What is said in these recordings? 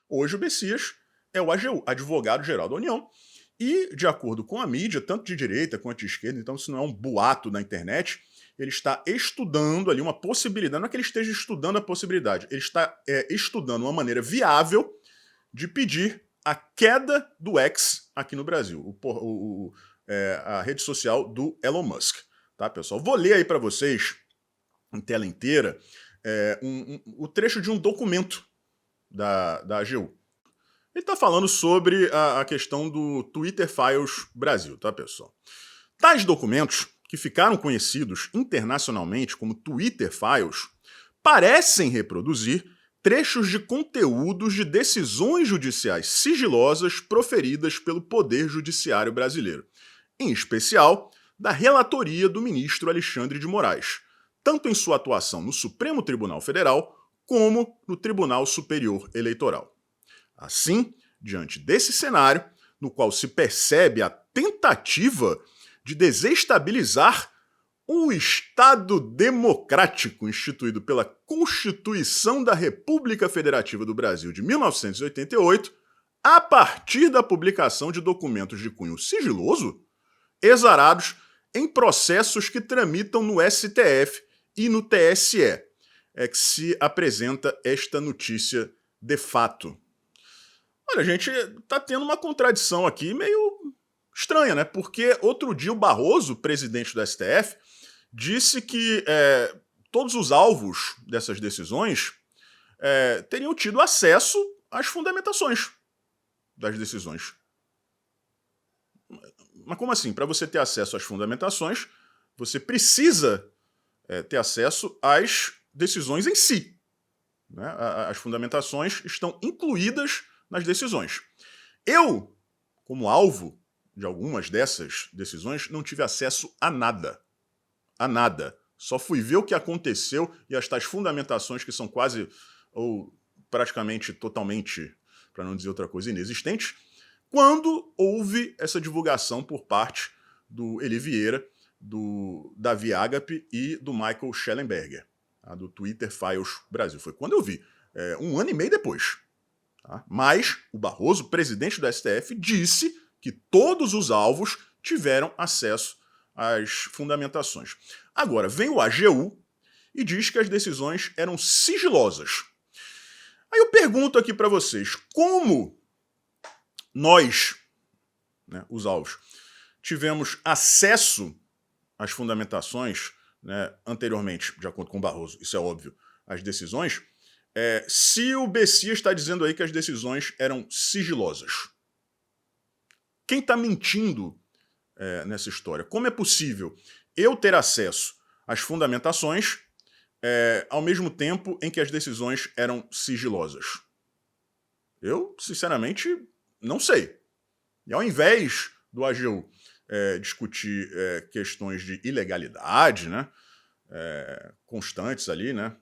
Hoje o Messias é o AGU, Advogado-Geral da União, e, de acordo com a mídia, tanto de direita quanto de esquerda, então isso não é um boato na internet, ele está estudando ali uma possibilidade, não é que ele esteja estudando a possibilidade, ele está estudando uma maneira viável de pedir a queda do X aqui no Brasil, a rede social do Elon Musk. Tá, pessoal? Vou ler aí para vocês, em tela inteira, o trecho de um documento da AGU. Ele está falando sobre a questão do Twitter Files Brasil, tá, pessoal? Tais documentos, que ficaram conhecidos internacionalmente como Twitter Files, parecem reproduzir trechos de conteúdos de decisões judiciais sigilosas proferidas pelo Poder Judiciário brasileiro, em especial da relatoria do ministro Alexandre de Moraes, tanto em sua atuação no Supremo Tribunal Federal como no Tribunal Superior Eleitoral. Assim, diante desse cenário, no qual se percebe a tentativa de desestabilizar o Estado democrático instituído pela Constituição da República Federativa do Brasil de 1988, a partir da publicação de documentos de cunho sigiloso, exarados em processos que tramitam no STF e no TSE, é que se apresenta esta notícia de fato. Olha, a gente tá tendo uma contradição aqui meio estranha, né? Porque outro dia o Barroso, presidente do STF, disse que todos os alvos dessas decisões teriam tido acesso às fundamentações das decisões. Mas como assim? Para você ter acesso às fundamentações, você precisa ter acesso às decisões em si. Né? As fundamentações estão incluídas nas decisões. Eu, como alvo de algumas dessas decisões, não tive acesso a nada. A nada. Só fui ver o que aconteceu e as tais fundamentações que são quase ou praticamente totalmente, para não dizer outra coisa, inexistentes, quando houve essa divulgação por parte do Eli Vieira, do Davi Agape e do Michael Schellenberger, tá? Do Twitter Files Brasil. Foi quando eu vi, 1 ano e meio depois. Tá? Mas o Barroso, presidente do STF, disse que todos os alvos tiveram acesso às fundamentações. Agora, vem o AGU e diz que as decisões eram sigilosas. Aí eu pergunto aqui para vocês, como nós, né, os alvos, tivemos acesso às fundamentações, né, anteriormente, de acordo com o Barroso, isso é óbvio, às decisões, se o Messias está dizendo aí que as decisões eram sigilosas? Quem está mentindo nessa história? Como é possível eu ter acesso às fundamentações ao mesmo tempo em que as decisões eram sigilosas? Eu, sinceramente, não sei. E ao invés do AGU discutir questões de ilegalidade, né, constantes ali, né,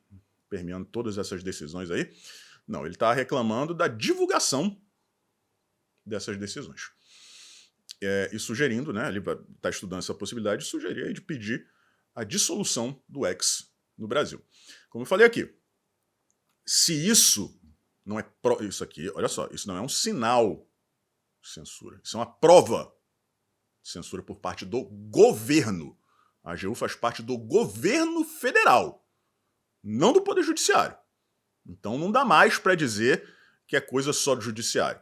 permeando todas essas decisões aí, não, ele está reclamando da divulgação dessas decisões. E sugerindo, né, ele está estudando essa possibilidade de sugerir de pedir a dissolução do X no Brasil. Como eu falei aqui, se isso não é isso aqui, olha só, isso não é um sinal de censura, isso é uma prova de censura por parte do governo. A AGU faz parte do governo federal, não do Poder Judiciário. Então não dá mais para dizer que é coisa só do Judiciário.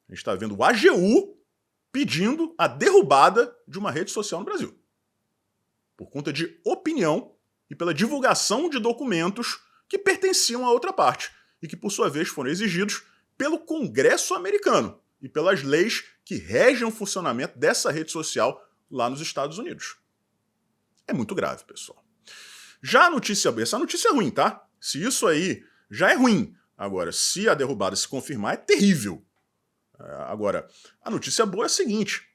A gente está vendo o AGU pedindo a derrubada de uma rede social no Brasil, por conta de opinião e pela divulgação de documentos que pertenciam a outra parte e que, por sua vez, foram exigidos pelo Congresso americano e pelas leis que regem o funcionamento dessa rede social lá nos Estados Unidos. É muito grave, pessoal. Já a notícia boa, essa notícia é ruim, tá? Se isso aí já é ruim, agora, se a derrubada se confirmar, é terrível. Agora, a notícia boa é a seguinte: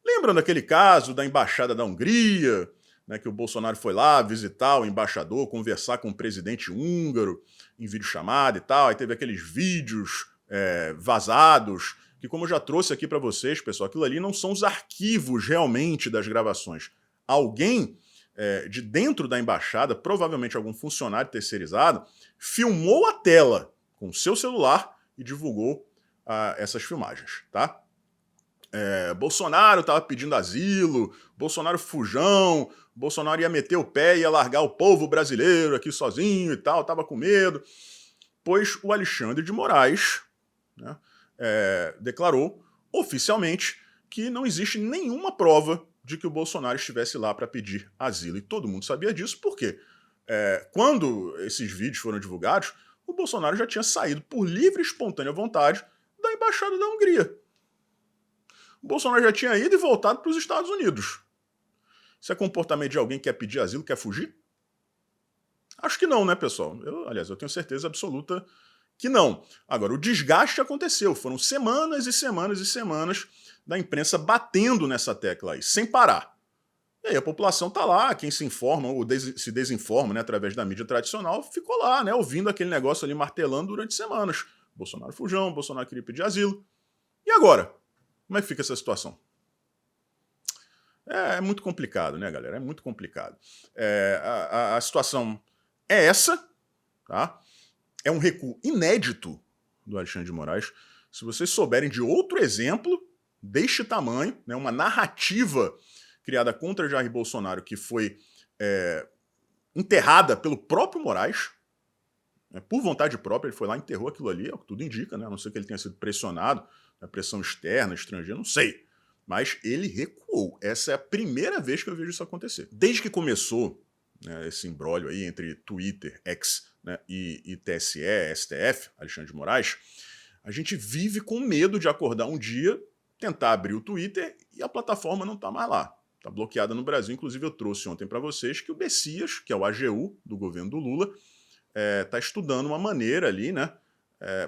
lembram daquele caso da Embaixada da Hungria, né, que o Bolsonaro foi lá visitar o embaixador, conversar com o presidente húngaro em videochamada e tal, aí teve aqueles vídeos vazados, que, como eu já trouxe aqui para vocês, pessoal, aquilo ali não são os arquivos realmente das gravações. Alguém de dentro da embaixada, provavelmente algum funcionário terceirizado, filmou a tela com o seu celular e divulgou essas filmagens, tá? Bolsonaro estava pedindo asilo, Bolsonaro fujão, Bolsonaro ia meter o pé e ia largar o povo brasileiro aqui sozinho e tal, estava com medo. Pois o Alexandre de Moraes, né, declarou oficialmente que não existe nenhuma prova de que o Bolsonaro estivesse lá para pedir asilo. E todo mundo sabia disso, porque quando esses vídeos foram divulgados, o Bolsonaro já tinha saído por livre e espontânea vontade da Embaixada da Hungria. O Bolsonaro já tinha ido e voltado para os Estados Unidos. Isso é comportamento de alguém que quer pedir asilo, quer fugir? Acho que não, né, pessoal? Eu tenho certeza absoluta que não. Agora, o desgaste aconteceu. Foram semanas e semanas e semanas da imprensa batendo nessa tecla aí, sem parar. E aí a população tá lá, quem se informa ou se desinforma, né, através da mídia tradicional, ficou lá, né, ouvindo aquele negócio ali martelando durante semanas. Bolsonaro fujão, Bolsonaro queria pedir asilo. E agora? Como é que fica essa situação? É muito complicado, né, galera? É muito complicado. A situação é essa, tá? É um recuo inédito do Alexandre de Moraes. Se vocês souberem de outro exemplo deste tamanho, né, uma narrativa criada contra Jair Bolsonaro que foi enterrada pelo próprio Moraes, né, por vontade própria, ele foi lá e enterrou aquilo ali, é o que tudo indica, né, a não ser que ele tenha sido pressionado, a pressão externa, estrangeira, não sei. Mas ele recuou. Essa é a primeira vez que eu vejo isso acontecer. Desde que começou, né, esse imbróglio aí entre Twitter, X, né, e TSE, STF, Alexandre de Moraes, a gente vive com medo de acordar um dia, tentar abrir o Twitter e a plataforma não está mais lá. Está bloqueada no Brasil. Inclusive eu trouxe ontem para vocês que o Bessias, que é o AGU do governo do Lula, está estudando uma maneira ali, né,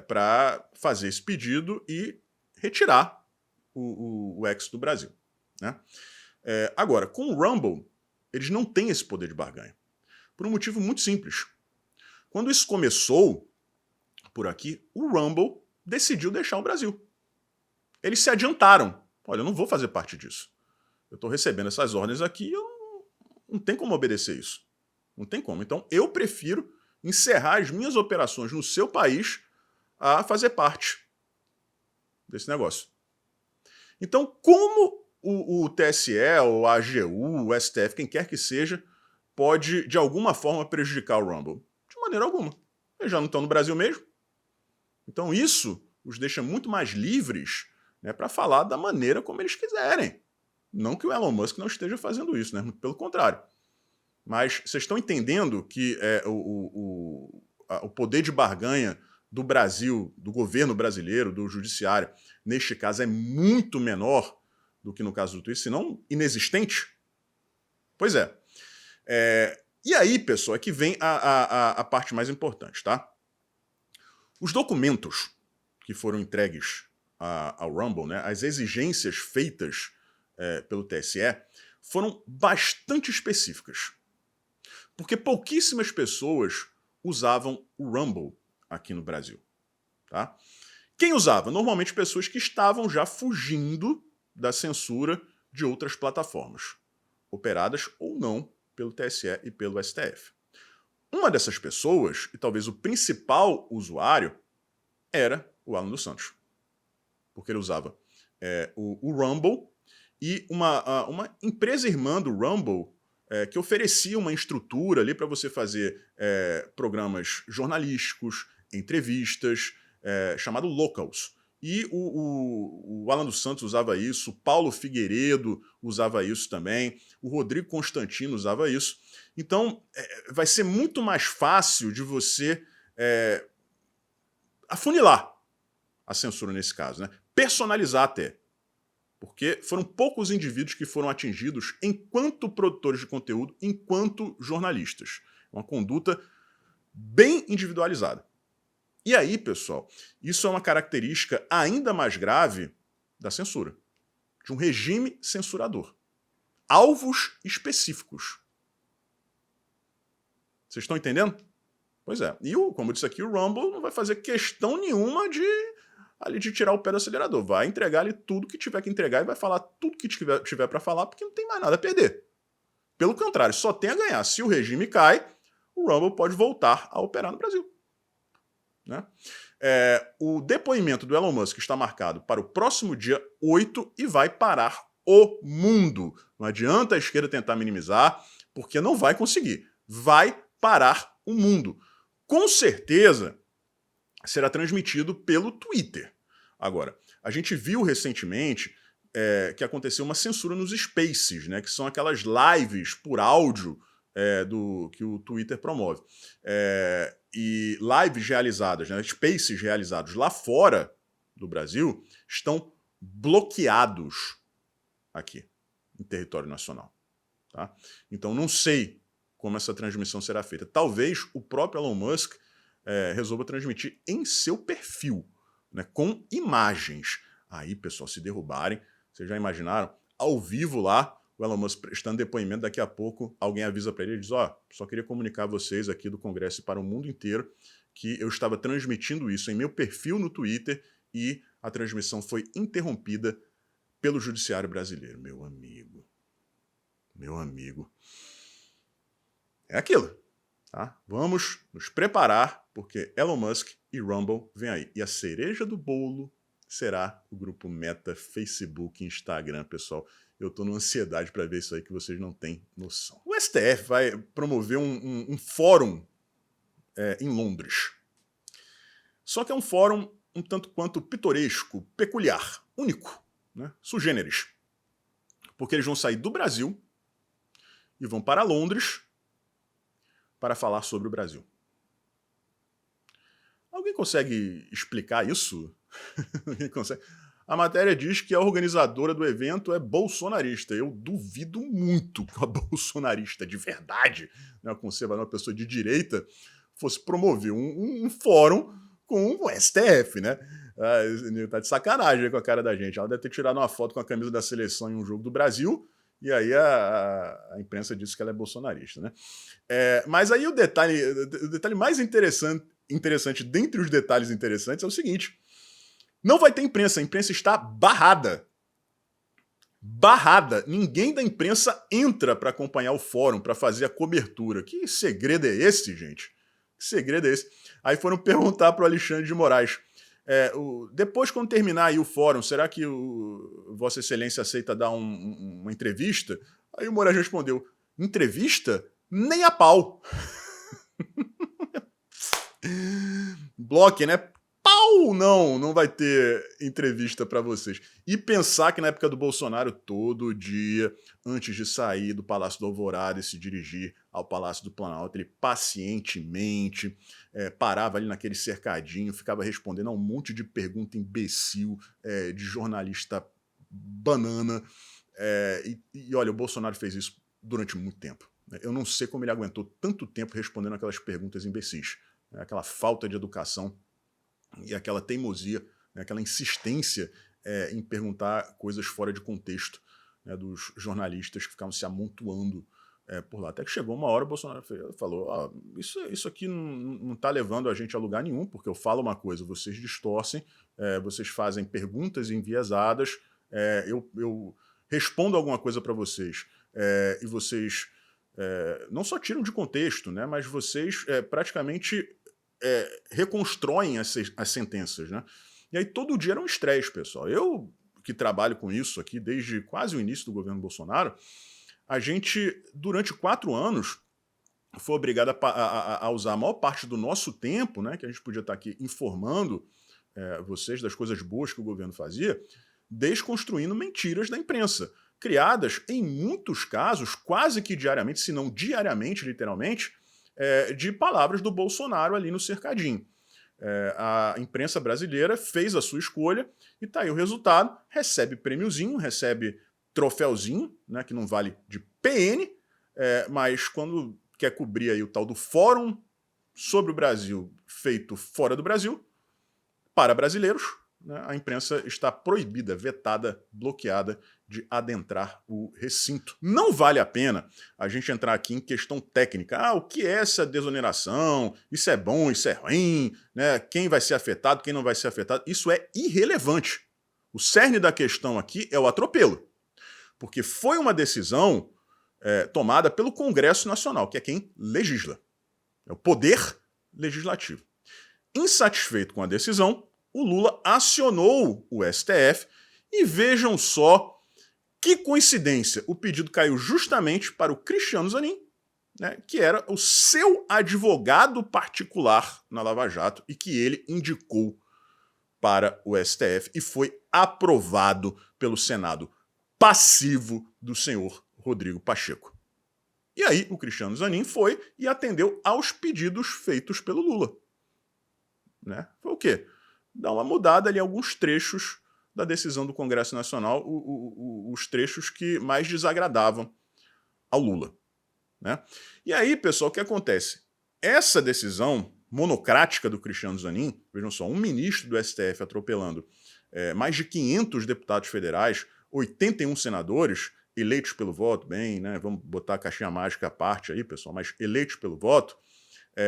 para fazer esse pedido e retirar o X do Brasil, né? Agora, com o Rumble, eles não têm esse poder de barganha. Por um motivo muito simples. Quando isso começou por aqui, o Rumble decidiu deixar o Brasil. Eles se adiantaram. Olha, eu não vou fazer parte disso. Eu estou recebendo essas ordens aqui e eu não tenho como obedecer isso. Não tem como. Então, eu prefiro encerrar as minhas operações no seu país a fazer parte desse negócio. Então, como o TSE, o AGU, o STF, quem quer que seja, pode, de alguma forma, prejudicar o Rumble? De maneira alguma. Eles já não estão no Brasil mesmo. Então, isso os deixa muito mais livres, né, para falar da maneira como eles quiserem. Não que o Elon Musk não esteja fazendo isso, né? Muito pelo contrário. Mas vocês estão entendendo que o poder de barganha do Brasil, do governo brasileiro, do judiciário, neste caso é muito menor do que no caso do Twitter, se não inexistente? Pois é. E aí, pessoal, é que vem a parte mais importante, tá? Os documentos que foram entregues ao Rumble, né, as exigências feitas pelo TSE, foram bastante específicas. Porque pouquíssimas pessoas usavam o Rumble aqui no Brasil. Tá? Quem usava? Normalmente pessoas que estavam já fugindo da censura de outras plataformas, operadas ou não pelo TSE e pelo STF. Uma dessas pessoas, e talvez o principal usuário, era o Alan dos Santos. Porque ele usava o Rumble e uma empresa irmã do Rumble que oferecia uma estrutura ali para você fazer programas jornalísticos, entrevistas, chamado Locals. E o Alan dos Santos usava isso, o Paulo Figueiredo usava isso também, o Rodrigo Constantino usava isso. Então, vai ser muito mais fácil de você afunilar a censura nesse caso, né? Personalizar até. Porque foram poucos indivíduos que foram atingidos enquanto produtores de conteúdo, enquanto jornalistas. Uma conduta bem individualizada. E aí, pessoal, isso é uma característica ainda mais grave da censura, de um regime censurador. Alvos específicos. Vocês estão entendendo? Pois é. E, como eu disse aqui, o Rumble não vai fazer questão nenhuma de tirar o pé do acelerador. Vai entregar ali tudo que tiver que entregar e vai falar tudo que tiver para falar, porque não tem mais nada a perder. Pelo contrário, só tem a ganhar. Se o regime cai, o Rumble pode voltar a operar no Brasil. Né? O depoimento do Elon Musk está marcado para o próximo dia 8 e vai parar o mundo. Não adianta a esquerda tentar minimizar, porque não vai conseguir. Vai parar o mundo. Com certeza será transmitido pelo Twitter. Agora, a gente viu recentemente que aconteceu uma censura nos Spaces, né, que são aquelas lives por áudio que o Twitter promove. E lives realizadas, né, Spaces realizados lá fora do Brasil, estão bloqueados aqui, em território nacional. Tá? Então não sei como essa transmissão será feita. Talvez o próprio Elon Musk resolva transmitir em seu perfil, né, com imagens. Aí, pessoal, se derrubarem, vocês já imaginaram? Ao vivo lá, o Elon Musk prestando depoimento, daqui a pouco alguém avisa para ele e diz: só queria comunicar a vocês aqui do Congresso e para o mundo inteiro que eu estava transmitindo isso em meu perfil no Twitter e a transmissão foi interrompida pelo judiciário brasileiro. Meu amigo. É aquilo. Tá? Vamos nos preparar, porque Elon Musk e Rumble vem aí. E a cereja do bolo será o grupo Meta, Facebook e Instagram, pessoal. Eu tô numa ansiedade para ver isso aí que vocês não têm noção. O STF vai promover um fórum em Londres. Só que é um fórum um tanto quanto pitoresco, peculiar, único, né? Sui generis. Porque eles vão sair do Brasil e vão para Londres para falar sobre o Brasil. Alguém consegue explicar isso? Alguém consegue? A matéria diz que a organizadora do evento é bolsonarista. Eu duvido muito que uma bolsonarista de verdade, né, uma conservadora, uma pessoa de direita, fosse promover um fórum com o STF, né? Tá de sacanagem com a cara da gente. Ela deve ter tirado uma foto com a camisa da seleção em um jogo do Brasil, e aí a imprensa disse que ela é bolsonarista, né? Mas aí o detalhe mais interessante dentre os detalhes interessantes é o seguinte: não vai ter imprensa, a imprensa está barrada. Barrada. Ninguém da imprensa entra para acompanhar o fórum, para fazer a cobertura. Que segredo é esse, gente? Que segredo é esse? Aí foram perguntar para o Alexandre de Moraes: depois, quando terminar aí o fórum, será que Vossa Excelência aceita dar uma entrevista? Aí o Moraes respondeu: entrevista? Nem a pau. Bloque, né? Pau! Não vai ter entrevista para vocês. E pensar que na época do Bolsonaro, todo dia, antes de sair do Palácio do Alvorada e se dirigir ao Palácio do Planalto, ele pacientemente parava ali naquele cercadinho, ficava respondendo a um monte de pergunta imbecil de jornalista banana. E olha, o Bolsonaro fez isso durante muito tempo. Eu não sei como ele aguentou tanto tempo respondendo aquelas perguntas imbecis. Aquela falta de educação e aquela teimosia, né, aquela insistência em perguntar coisas fora de contexto, né, dos jornalistas que ficavam se amontoando por lá. Até que chegou uma hora, o Bolsonaro falou: isso aqui não está levando a gente a lugar nenhum, porque eu falo uma coisa, vocês distorcem, vocês fazem perguntas enviesadas, eu respondo alguma coisa para vocês, e vocês não só tiram de contexto, né, mas vocês praticamente reconstroem as sentenças, né? E aí todo dia era um estresse, pessoal. Eu, que trabalho com isso aqui desde quase o início do governo Bolsonaro, a gente, durante 4 anos, foi obrigado a usar a maior parte do nosso tempo, né, que a gente podia estar aqui informando vocês das coisas boas que o governo fazia, desconstruindo mentiras da imprensa, criadas, em muitos casos, quase que diariamente, se não diariamente, literalmente, de palavras do Bolsonaro ali no cercadinho. A imprensa brasileira fez a sua escolha e tá aí o resultado, recebe prêmiozinho, recebe troféuzinho, né, que não vale de PN, mas quando quer cobrir aí o tal do fórum sobre o Brasil feito fora do Brasil, para brasileiros, né, a imprensa está proibida, vetada, bloqueada de adentrar o recinto. Não vale a pena a gente entrar aqui em questão técnica. O que é essa desoneração? Isso é bom, isso é ruim, né? Quem vai ser afetado, quem não vai ser afetado? Isso é irrelevante. O cerne da questão aqui é o atropelo. Porque foi uma decisão tomada pelo Congresso Nacional, que é quem legisla. É o poder legislativo. Insatisfeito com a decisão, o Lula acionou o STF e vejam só que coincidência, o pedido caiu justamente para o Cristiano Zanin, né, que era o seu advogado particular na Lava Jato e que ele indicou para o STF e foi aprovado pelo Senado passivo do senhor Rodrigo Pacheco. E aí o Cristiano Zanin foi e atendeu aos pedidos feitos pelo Lula. Né? Foi o quê? Dar uma mudada ali em alguns trechos da decisão do Congresso Nacional, os trechos que mais desagradavam ao Lula. Né? E aí, pessoal, o que acontece? Essa decisão monocrática do Cristiano Zanin, vejam só, um ministro do STF atropelando mais de 500 deputados federais, 81 senadores eleitos pelo voto, bem, né, vamos botar a caixinha mágica à parte aí, pessoal, mas eleitos pelo voto,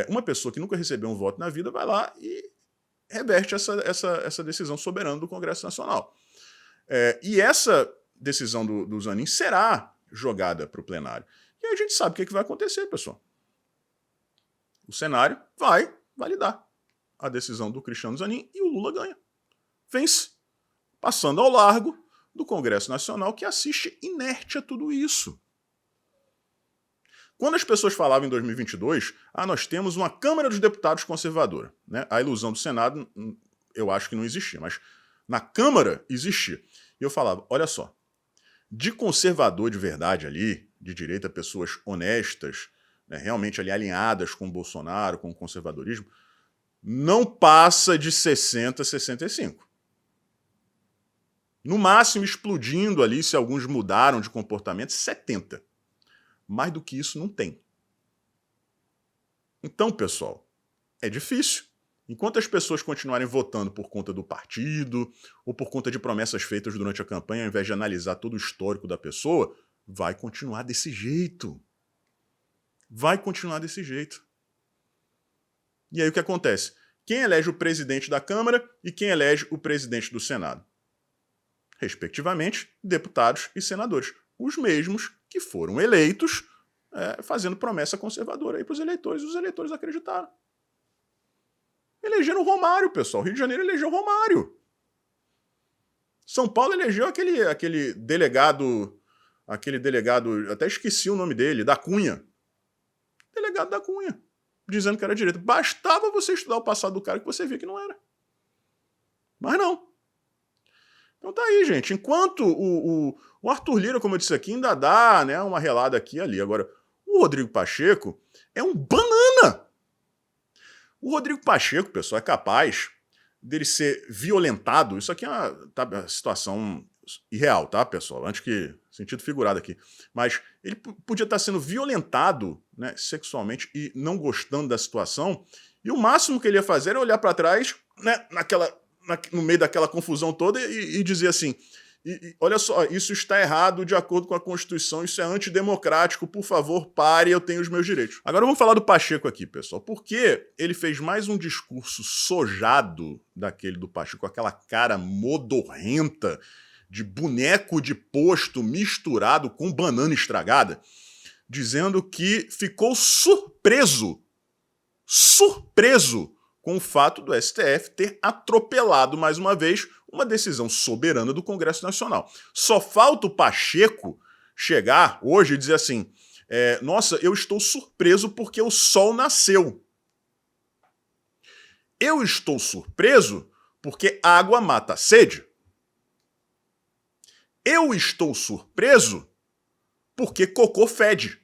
uma pessoa que nunca recebeu um voto na vida vai lá e reverte essa decisão soberana do Congresso Nacional. E essa decisão do Zanin será jogada para o plenário. E aí a gente sabe o que vai acontecer, pessoal. O cenário vai validar a decisão do Cristiano Zanin e o Lula ganha. Vence, passando ao largo do Congresso Nacional, que assiste inerte a tudo isso. Quando as pessoas falavam em 2022, nós temos uma Câmara dos Deputados conservadora. Né? A ilusão do Senado, eu acho que não existia, mas na Câmara existia. E eu falava, olha só, de conservador de verdade ali, de direita, pessoas honestas, né, realmente ali alinhadas com o Bolsonaro, com o conservadorismo, não passa de 60, 65. No máximo, explodindo ali, se alguns mudaram de comportamento, 70. Mais do que isso não tem. Então, pessoal, é difícil. Enquanto as pessoas continuarem votando por conta do partido ou por conta de promessas feitas durante a campanha, ao invés de analisar todo o histórico da pessoa, vai continuar desse jeito. Vai continuar desse jeito. E aí o que acontece? Quem elege o presidente da Câmara e quem elege o presidente do Senado? Respectivamente, deputados e senadores. Os mesmos que foram eleitos fazendo promessa conservadora aí para os eleitores, e os eleitores acreditaram. Elegeram o Romário, pessoal. Rio de Janeiro elegeu o Romário. São Paulo elegeu aquele delegado, até esqueci o nome dele, da Cunha. Delegado da Cunha, dizendo que era direito. Bastava você estudar o passado do cara que você via que não era. Mas não. Então tá aí, gente. Enquanto o Arthur Lira, como eu disse aqui, ainda dá, né, uma relada aqui e ali. Agora, o Rodrigo Pacheco é um banana. O Rodrigo Pacheco, pessoal, é capaz dele ser violentado. Isso aqui é uma situação irreal, tá, pessoal? Antes que... sentido figurado aqui. Mas ele podia estar sendo violentado, né, sexualmente e não gostando da situação. E o máximo que ele ia fazer era olhar para trás, né, no meio daquela confusão toda e dizer assim, olha só, isso está errado de acordo com a Constituição, isso é antidemocrático, por favor, pare, eu tenho os meus direitos. Agora vamos falar do Pacheco aqui, pessoal, porque ele fez mais um discurso sojado daquele do Pacheco, com aquela cara modorrenta, de boneco de posto misturado com banana estragada, dizendo que ficou surpreso com o fato do STF ter atropelado mais uma vez uma decisão soberana do Congresso Nacional. Só falta o Pacheco chegar hoje e dizer assim, nossa, eu estou surpreso porque o sol nasceu. Eu estou surpreso porque água mata a sede. Eu estou surpreso porque cocô fede.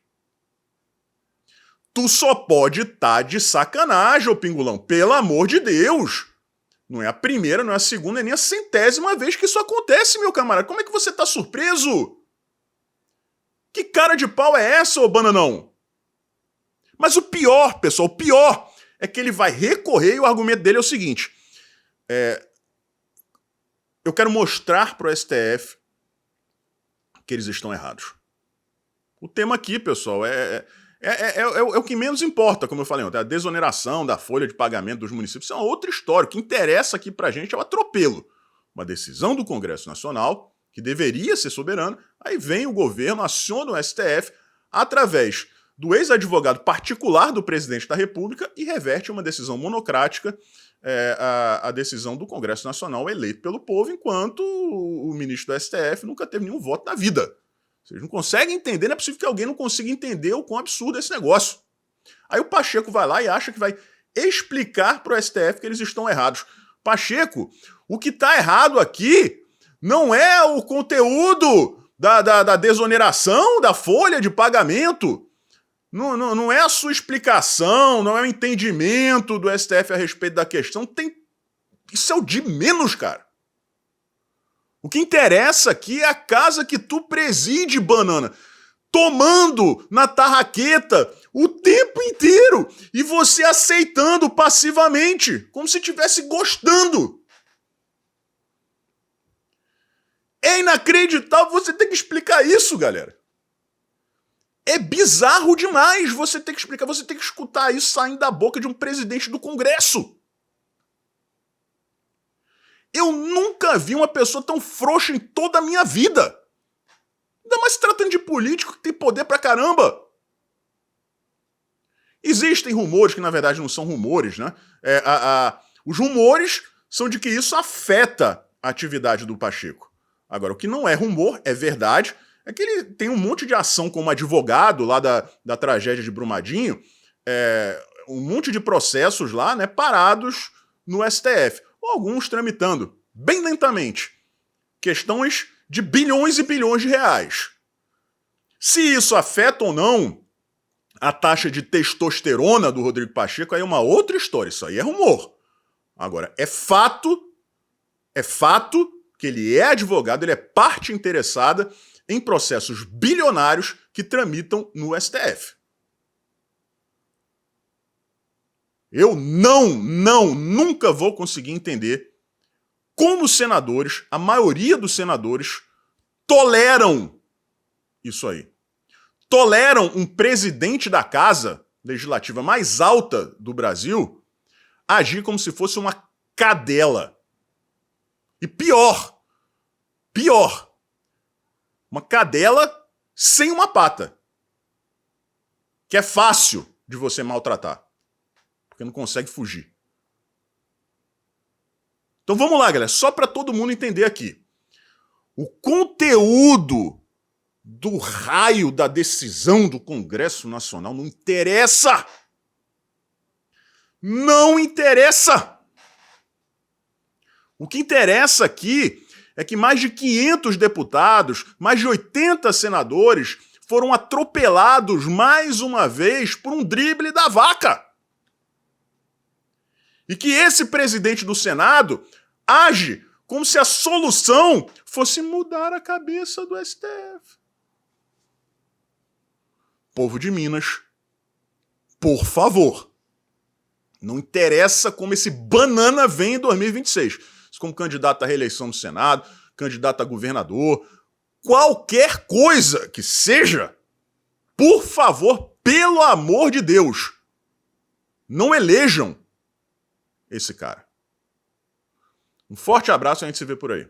Tu só pode estar de sacanagem, ô Pingulão. Pelo amor de Deus. Não é a primeira, não é a segunda, nem a 100ª vez que isso acontece, meu camarada. Como é que você tá surpreso? Que cara de pau é essa, ô bananão? Mas o pior, pessoal, o pior é que ele vai recorrer e o argumento dele é o seguinte. Eu quero mostrar pro STF que eles estão errados. O tema aqui, pessoal, é o que menos importa, como eu falei ontem, a desoneração da folha de pagamento dos municípios. Isso é uma outra história. O que interessa aqui pra gente é o atropelo. Uma decisão do Congresso Nacional, que deveria ser soberana, aí vem o governo, aciona o STF, através do ex-advogado particular do presidente da República e reverte uma decisão monocrática a decisão do Congresso Nacional eleito pelo povo, enquanto o ministro do STF nunca teve nenhum voto na vida. Vocês não conseguem entender, não é possível que alguém não consiga entender o quão absurdo é esse negócio. Aí o Pacheco vai lá e acha que vai explicar para o STF que eles estão errados. Pacheco, o que está errado aqui não é o conteúdo da desoneração da folha de pagamento, não é a sua explicação, não é o entendimento do STF a respeito da questão. Isso é o de menos, cara. O que interessa aqui é a casa que tu preside, banana, tomando na tarraqueta o tempo inteiro e você aceitando passivamente, como se estivesse gostando. É inacreditável você ter que explicar isso, galera. É bizarro demais você ter que explicar, você ter que escutar isso saindo da boca de um presidente do Congresso. Eu nunca vi uma pessoa tão frouxa em toda a minha vida. Ainda mais se tratando de político que tem poder pra caramba. Existem rumores que, na verdade, não são rumores, né? Os rumores são de que isso afeta a atividade do Pacheco. Agora, o que não é rumor, é verdade, é que ele tem um monte de ação como advogado lá da tragédia de Brumadinho, um monte de processos lá, né, parados no STF, ou alguns tramitando, bem lentamente, questões de bilhões e bilhões de reais. Se isso afeta ou não a taxa de testosterona do Rodrigo Pacheco, aí é uma outra história, isso aí é rumor. Agora, é fato que ele é advogado, ele é parte interessada em processos bilionários que tramitam no STF. Eu nunca vou conseguir entender como os senadores, a maioria dos senadores, toleram isso aí. Toleram um presidente da casa legislativa mais alta do Brasil agir como se fosse uma cadela. E pior, uma cadela sem uma pata, que é fácil de você maltratar, porque não consegue fugir. Então vamos lá, galera, só para todo mundo entender aqui. O conteúdo do raio da decisão do Congresso Nacional não interessa. Não interessa. O que interessa aqui é que mais de 500 deputados, mais de 80 senadores foram atropelados mais uma vez por um drible da vaca. E que esse presidente do Senado age como se a solução fosse mudar a cabeça do STF. Povo de Minas, por favor, não interessa como esse banana vem em 2026. Como candidato à reeleição no Senado, candidato a governador, qualquer coisa que seja, por favor, pelo amor de Deus, não elejam esse cara. Um forte abraço e a gente se vê por aí.